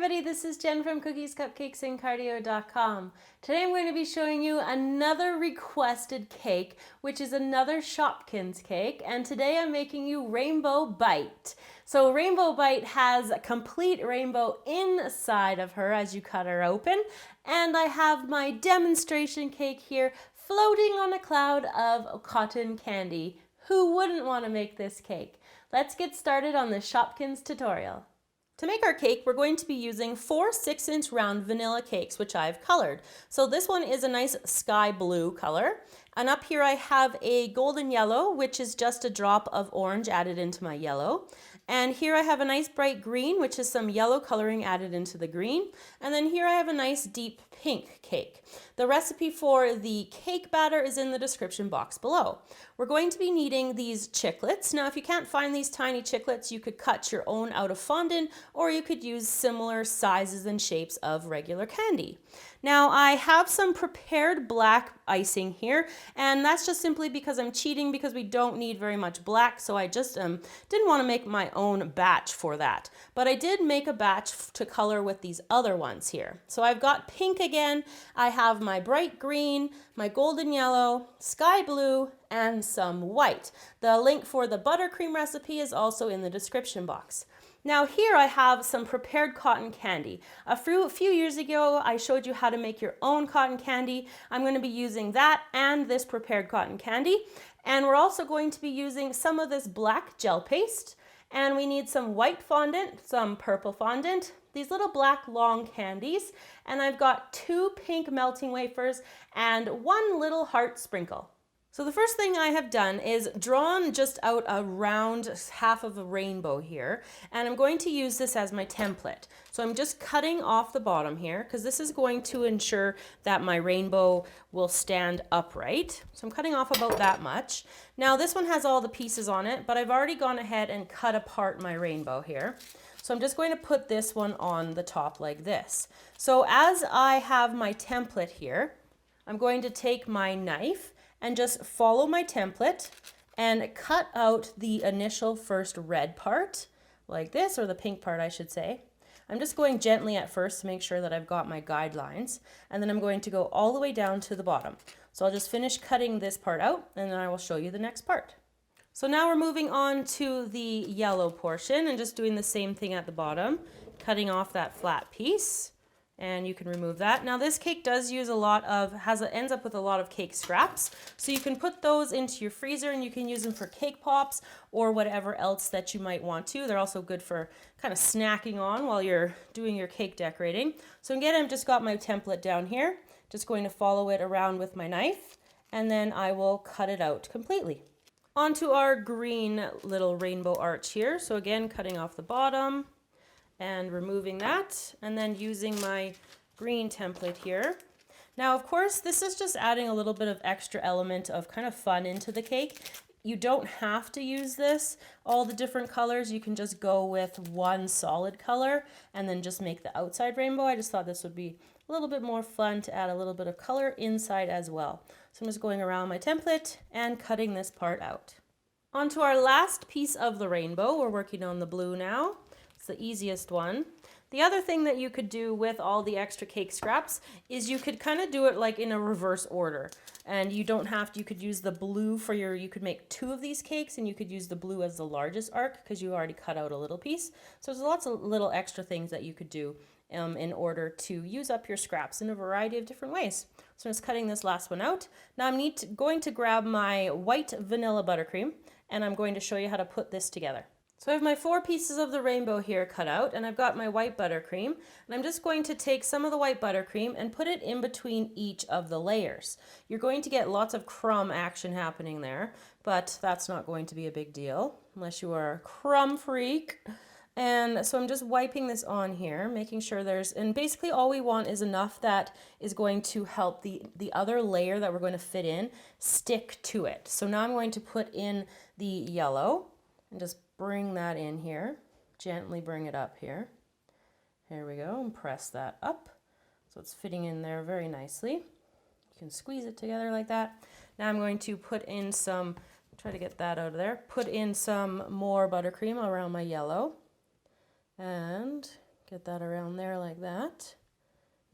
everybody, this is Jen from Cookies, Cupcakes, and Cardio.com. Today I'm going to be showing you another requested cake, which is another Shopkins cake, and today I'm making you Rainbow Bite. So Rainbow Bite has a complete rainbow inside of her as you cut her open, and I have my demonstration cake here floating on a cloud of cotton candy. Who wouldn't want to make this cake? Let's get started on the Shopkins tutorial. To make our cake, we're going to be using 4 6-inch round vanilla cakes, which I've colored. So this one is a nice sky blue color. And up here I have a golden yellow, which is just a drop of orange added into my yellow. And here I have a nice bright green, which is some yellow coloring added into the green. And then here I have a nice deep pink cake. The recipe for the cake batter is in the description box below. We're going to be needing these chiclets. Now, if you can't find these tiny chiclets, you could cut your own out of fondant, or you could use similar sizes and shapes of regular candy. Now, I have some prepared black icing here, and that's just simply because I'm cheating because we don't need very much black, so I just didn't want to make my own batch for that. But I did make a batch to color with these other ones here. So I've got pink again, I have my bright green, my golden yellow, sky blue, and some white. The link for the buttercream recipe is also in the description box. Now here I have some prepared cotton candy. A few years ago I showed you how to make your own cotton candy. I'm going to be using that and this prepared cotton candy. And we're also going to be using some of this black gel paste. And we need some white fondant, some purple fondant, these little black long candies. And I've got 2 pink melting wafers and 1 little heart sprinkle. So the first thing I have done is drawn just out a round half of a rainbow here, and I'm going to use this as my template. So I'm just cutting off the bottom here because this is going to ensure that my rainbow will stand upright. So I'm cutting off about that much. Now this one has all the pieces on it, but I've already gone ahead and cut apart my rainbow here. So I'm just going to put this one on the top like this. So as I have my template here, I'm going to take my knife and just follow my template and cut out the initial first red part like this, or the pink part I should say. I'm just going gently at first to make sure that I've got my guidelines, and then I'm going to go all the way down to the bottom. So I'll just finish cutting this part out and then I will show you the next part. So now we're moving on to the yellow portion and just doing the same thing at the bottom, cutting off that flat piece. And you can remove that. Now this cake does use ends up with a lot of cake scraps. So you can put those into your freezer and you can use them for cake pops or whatever else that you might want to. They're also good for kind of snacking on while you're doing your cake decorating. So again, I've just got my template down here. Just going to follow it around with my knife and then I will cut it out completely. Onto our green little rainbow arch here. So again, cutting off the bottom and removing that, and then using my green template here. Now, of course, this is just adding a little bit of extra element of kind of fun into the cake. You don't have to use all the different colors. You can just go with one solid color and then just make the outside rainbow. I just thought this would be a little bit more fun to add a little bit of color inside as well. So I'm just going around my template and cutting this part out. Onto our last piece of the rainbow. We're working on the blue now. It's the easiest one. The other thing that you could do with all the extra cake scraps is you could kind of do it like in a reverse order. And you could use the blue you could make 2 of these cakes and you could use the blue as the largest arc because you already cut out a little piece. So there's lots of little extra things that you could do in order to use up your scraps in a variety of different ways. So I'm just cutting this last one out. Now I'm going to grab my white vanilla buttercream and I'm going to show you how to put this together. So I have my 4 pieces of the rainbow here cut out, and I've got my white buttercream, and I'm just going to take some of the white buttercream and put it in between each of the layers. You're going to get lots of crumb action happening there, but that's not going to be a big deal unless you are a crumb freak. And so I'm just wiping this on here, making sure and basically all we want is enough that is going to help the other layer that we're going to fit in stick to it. So now I'm going to put in the yellow and just bring that in here, gently bring it up here. Here we go, and press that up. So it's fitting in there very nicely. You can squeeze it together like that. Now I'm going to put in try to get that out of there, put in some more buttercream around my yellow and Get that around there like that,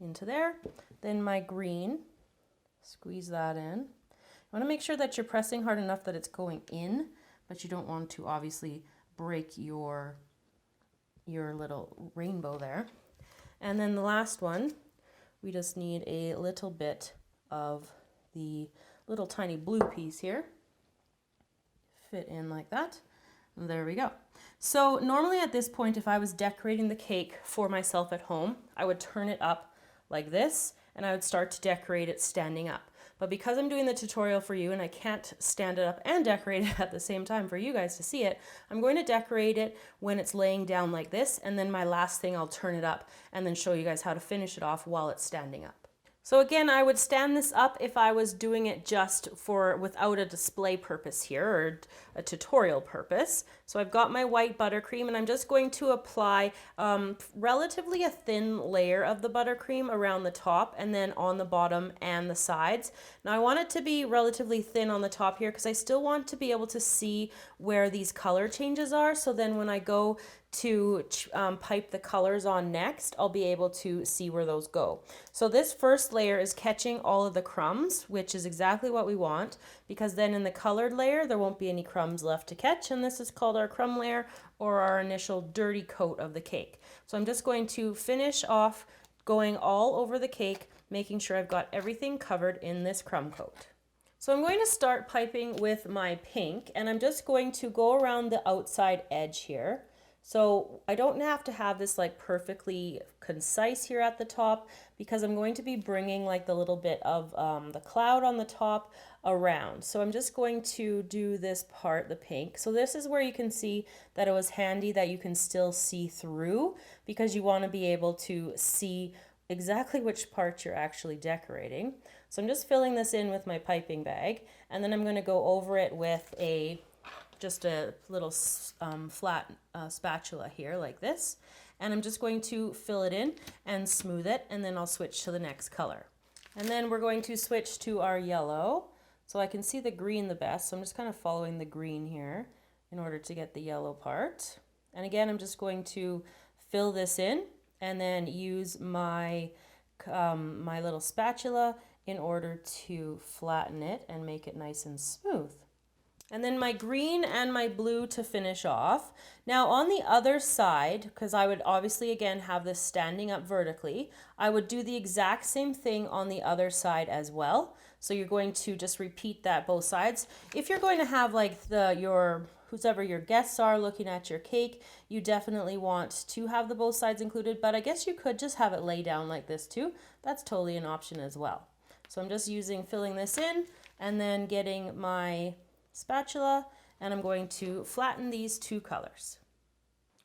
into there. Then my green, squeeze that in. You want to make sure that you're pressing hard enough that it's going in, but you don't want to obviously break your little rainbow there. And then the last one, we just need a little bit of the little tiny blue piece here. Fit in like that. And there we go. So normally at this point, if I was decorating the cake for myself at home, I would turn it up like this and I would start to decorate it standing up. But because I'm doing the tutorial for you and I can't stand it up and decorate it at the same time for you guys to see it, I'm going to decorate it when it's laying down like this, and then my last thing I'll turn it up and then show you guys how to finish it off while it's standing up. So again, I would stand this up if I was doing it just without a display purpose here or a tutorial purpose. So I've got my white buttercream and I'm just going to apply relatively a thin layer of the buttercream around the top and then on the bottom and the sides. Now I want it to be relatively thin on the top here because I still want to be able to see where these color changes are. So then when I go to pipe the colors on next, I'll be able to see where those go. So this first layer is catching all of the crumbs, which is exactly what we want, because then in the colored layer there won't be any crumbs left to catch, and this is called our crumb layer or our initial dirty coat of the cake. So I'm just going to finish off going all over the cake, making sure I've got everything covered in this crumb coat. So I'm going to start piping with my pink, and I'm just going to go around the outside edge here. So I don't have to have this like perfectly concise here at the top because I'm going to be bringing like the little bit of the cloud on the top around. So I'm just going to do this part, the pink. So this is where you can see that it was handy that you can still see through, because you want to be able to see exactly which part you're actually decorating. So I'm just filling this in with my piping bag, and then I'm going to go over it with just a little flat spatula here like this, and I'm just going to fill it in and smooth it, and then I'll switch to the next color. And then we're going to switch to our yellow. So I can see the green the best, so I'm just kind of following the green here in order to get the yellow part. And again, I'm just going to fill this in and then use my my little spatula in order to flatten it and make it nice and smooth. And then my green and my blue to finish off. Now on the other side, because I would obviously again have this standing up vertically, I would do the exact same thing on the other side as well. So you're going to just repeat that both sides. If you're going to have like whoever your guests are looking at your cake, you definitely want to have the both sides included, but I guess you could just have it lay down like this too. That's totally an option as well. So I'm just filling this in and then getting my spatula, and I'm going to flatten these two colors.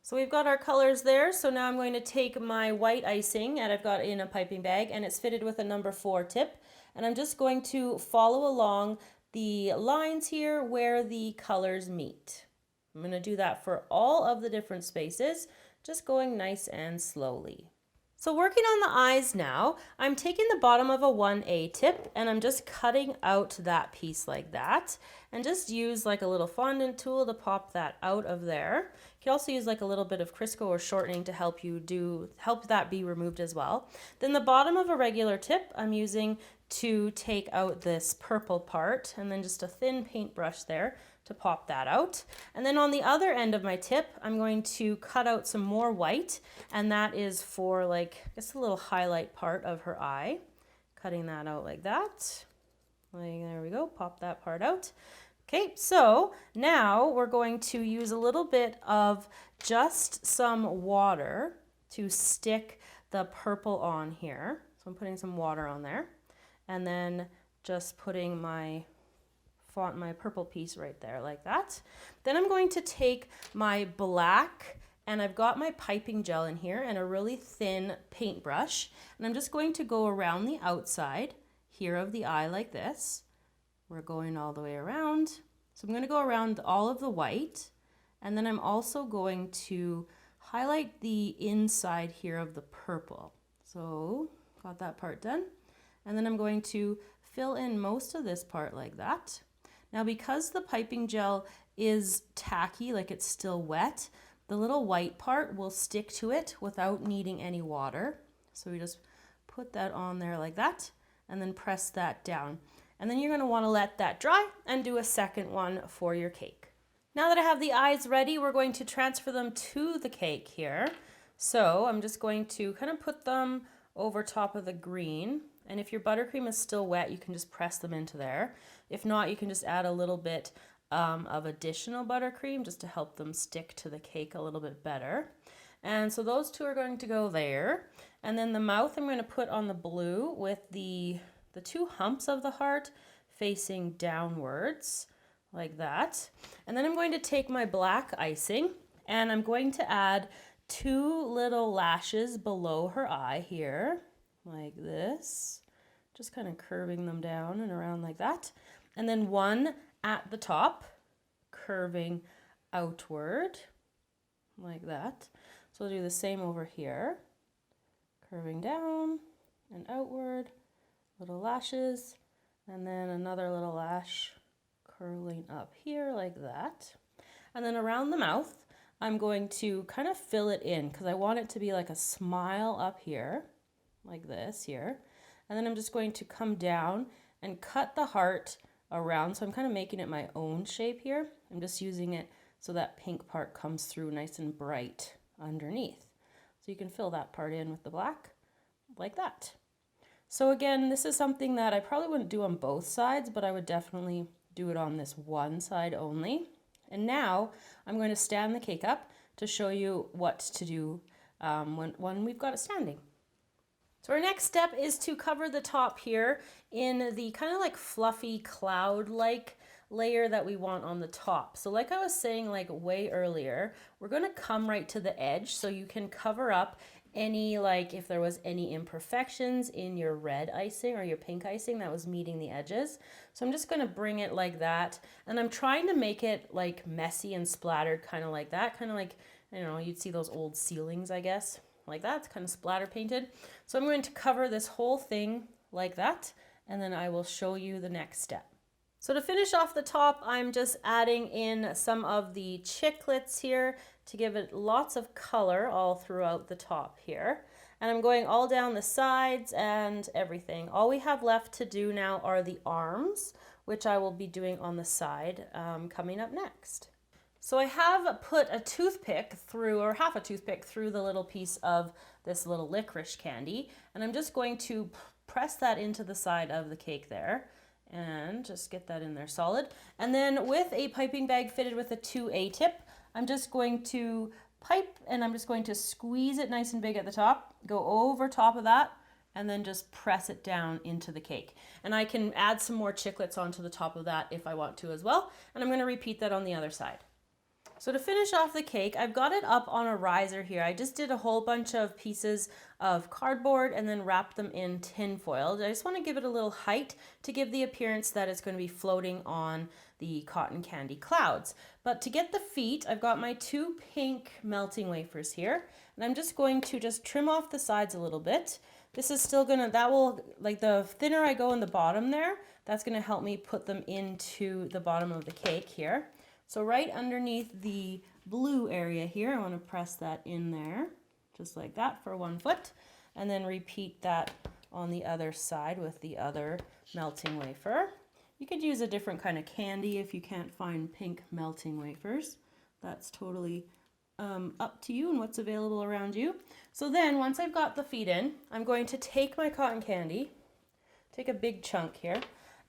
So we've got our colors there. So now I'm going to take my white icing, and I've got it in a piping bag, and it's fitted with a number 4 tip, and I'm just going to follow along the lines here where the colors meet. I'm going to do that for all of the different spaces, just going nice and slowly. So working on the eyes now, I'm taking the bottom of a 1A tip and I'm just cutting out that piece like that, and just use like a little fondant tool to pop that out of there. You can also use like a little bit of Crisco or shortening to help that be removed as well. Then the bottom of a regular tip I'm using to take out this purple part, and then just a thin paintbrush there to pop that out. And then on the other end of my tip, I'm going to cut out some more white, and that is for like, I guess, a little highlight part of her eye. Cutting that out like that. There we go, pop that part out. Okay, so now we're going to use a little bit of just some water to stick the purple on here. So I'm putting some water on there, and then just putting my purple piece right there like that. Then I'm going to take my black, and I've got my piping gel in here and a really thin paintbrush, and I'm just going to go around the outside here of the eye like this. We're going all the way around. So I'm going to go around all of the white, and then I'm also going to highlight the inside here of the purple. So got that part done, and then I'm going to fill in most of this part like that. Now because the piping gel is tacky, like it's still wet, the little white part will stick to it without needing any water. So we just put that on there like that and then press that down. And then you're going to want to let that dry and do a second one for your cake. Now that I have the eyes ready, we're going to transfer them to the cake here. So I'm just going to kind of put them over top of the green. And if your buttercream is still wet, you can just press them into there. If not, you can just add a little bit of additional buttercream just to help them stick to the cake a little bit better. And so those two are going to go there. And then the mouth I'm going to put on the blue with the two humps of the heart facing downwards like that. And then I'm going to take my black icing and I'm going to add 2 little lashes below her eye here like this, just kind of curving them down and around like that. And then 1 at the top, curving outward like that. So we'll do the same over here, curving down and outward, little lashes, and then another little lash curling up here like that. And then around the mouth, I'm going to kind of fill it in because I want it to be like a smile up here, like this here. And then I'm just going to come down and cut the heart around. So I'm kind of making it my own shape here. I'm just using it so that pink part comes through nice and bright underneath. So you can fill that part in with the black like that. So again, this is something that I probably wouldn't do on both sides, but I would definitely do it on this one side only. And now I'm going to stand the cake up to show you what to do when we've got it standing. So our next step is to cover the top here in the kind of like fluffy cloud-like layer that we want on the top. So like I was saying like way earlier, we're going to come right to the edge so you can cover up any, like if there was any imperfections in your red icing or your pink icing that was meeting the edges. So I'm just going to bring it like that, and I'm trying to make it like messy and splattered, kind of like that, kind of like, I don't know, you'd see those old ceilings, I guess, like that. It's kind of splatter painted. So I'm going to cover this whole thing like that, and then I will show you the next step. So to finish off the top, I'm just adding in some of the Chiclets here to give it lots of color all throughout the top here. And I'm going all down the sides and everything. All we have left to do now are the arms, which I will be doing on the side coming up next. So I have put a toothpick through, or half a toothpick through the little piece of this little licorice candy. And I'm just going to press that into the side of the cake there. And just get that in there solid. And then with a piping bag fitted with a 2A tip, I'm just going to pipe and I'm just going to squeeze it nice and big at the top, go over top of that, and then just press it down into the cake. And I can add some more Chiclets onto the top of that if I want to as well. And I'm going to repeat that on the other side. So to finish off the cake, I've got it up on a riser here. I just did a whole bunch of pieces of cardboard and then wrapped them in tin foil. I just want to give it a little height to give the appearance that it's going to be floating on the cotton candy clouds. But to get the feet, I've got my 2 pink melting wafers here, and I'm just going to just trim off the sides a little bit. This is still gonna, that will, like the thinner I go in the bottom there, that's gonna help me put them into the bottom of the cake here. So right underneath the blue area here, I want to press that in there, just like that for 1 foot, and then repeat that on the other side with the other melting wafer. You could use a different kind of candy if you can't find pink melting wafers. That's totally up to you and what's available around you. So then once I've got the feet in, I'm going to take my cotton candy, take a big chunk here,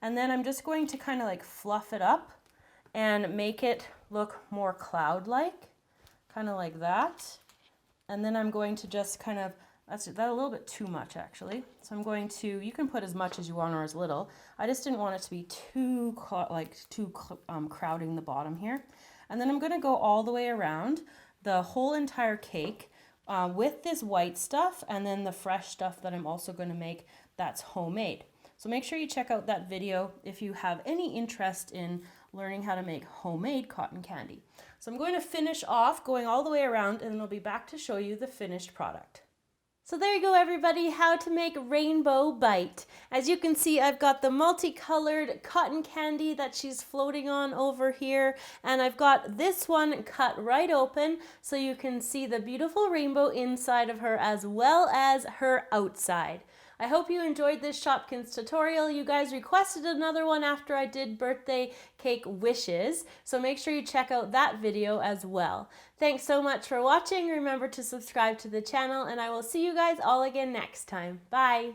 and then I'm just going to kind of like fluff it up and make it look more cloud-like, kind of like that. And then I'm going to just kind of, that's a little bit too much actually. So I'm going to, you can put as much as you want or as little. I just didn't want it to be too crowding the bottom here. And then I'm going to go all the way around the whole entire cake with this white stuff and then the fresh stuff that I'm also going to make that's homemade. So make sure you check out that video if you have any interest in learning how to make homemade cotton candy. So I'm going to finish off going all the way around and then I'll be back to show you the finished product. So there you go, everybody, how to make Rainbow Bite. As you can see, I've got the multicolored cotton candy that she's floating on over here, and I've got this one cut right open so you can see the beautiful rainbow inside of her as well as her outside. I hope you enjoyed this Shopkins tutorial. You guys requested another one after I did birthday cake wishes, so make sure you check out that video as well. Thanks so much for watching. Remember to subscribe to the channel, and I will see you guys all again next time. Bye!